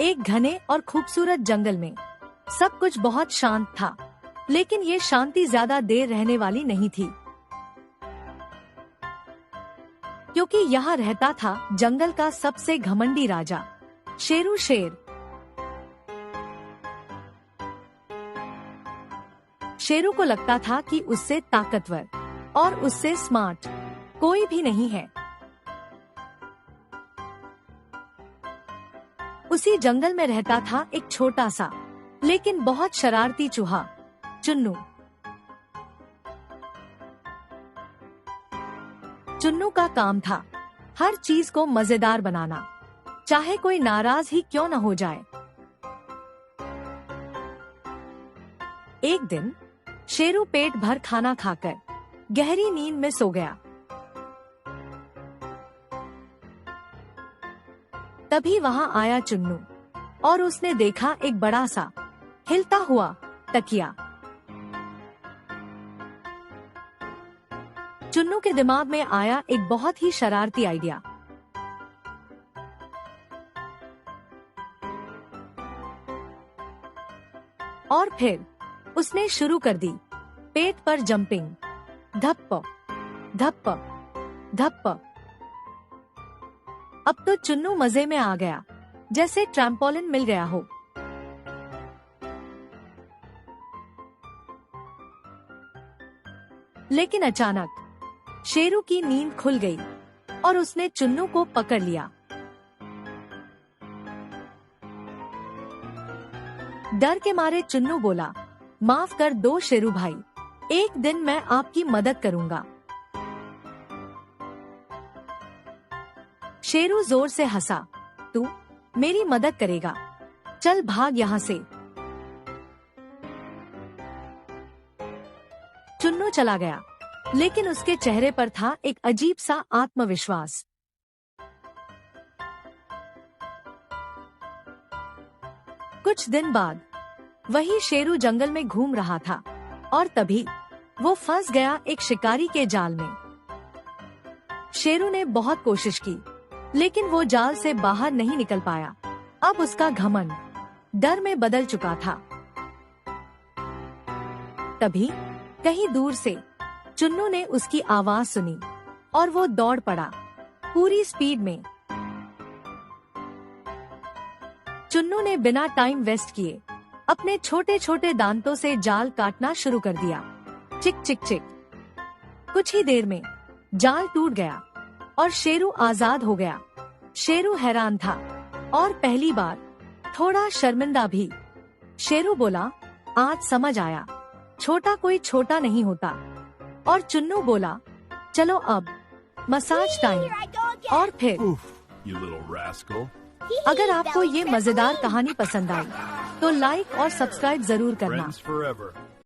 एक घने और खूबसूरत जंगल में सब कुछ बहुत शांत था, लेकिन ये शांति ज्यादा देर रहने वाली नहीं थी, क्योंकि यहाँ रहता था जंगल का सबसे घमंडी राजा शेरू शेर। शेरू को लगता था कि उससे ताकतवर और उससे स्मार्ट कोई भी नहीं है। उसी जंगल में रहता था एक छोटा सा लेकिन बहुत शरारती चूहा, चुन्नू। चुन्नू का काम था हर चीज को मजेदार बनाना, चाहे कोई नाराज ही क्यों न हो जाए। एक दिन शेरू पेट भर खाना खाकर गहरी नींद में सो गया। तभी वहां आया चुन्नू और उसने देखा एक बड़ा सा हिलता हुआ तकिया। चुन्नू के दिमाग में आया एक बहुत ही शरारती आइडिया। और फिर उसने शुरू कर दी पेट पर जंपिंग, धप्प धप्प धप्प। अब तो चुन्नू मजे में आ गया, जैसे ट्रैम्पोलिन मिल गया हो। लेकिन अचानक शेरू की नींद खुल गई और उसने चुन्नू को पकड़ लिया। डर के मारे चुन्नू बोला, माफ कर दो शेरू भाई, एक दिन मैं आपकी मदद करूंगा। शेरू जोर से हंसा, तू मेरी मदद करेगा? चल भाग यहाँ से। चुन्नू चला गया, लेकिन उसके चेहरे पर था एक अजीब सा आत्मविश्वास। कुछ दिन बाद वही शेरू जंगल में घूम रहा था और तभी वो फंस गया एक शिकारी के जाल में। शेरू ने बहुत कोशिश की, लेकिन वो जाल से बाहर नहीं निकल पाया। अब उसका घमंड डर में बदल चुका था। तभी कहीं दूर से चुन्नू ने उसकी आवाज सुनी और वो दौड़ पड़ा पूरी स्पीड में। चुन्नू ने बिना टाइम वेस्ट किए अपने छोटे छोटे दांतों से जाल काटना शुरू कर दिया। चिक चिक चिक। कुछ ही देर में जाल टूट गया और शेरू आजाद हो गया। शेरू हैरान था और पहली बार थोड़ा शर्मिंदा भी। शेरू बोला, आज समझ आया, छोटा कोई छोटा नहीं होता। और चुन्नू बोला, चलो अब मसाज टाइम। और फिर अगर आपको ये मजेदार कहानी पसंद आई तो लाइक और सब्सक्राइब जरूर करना।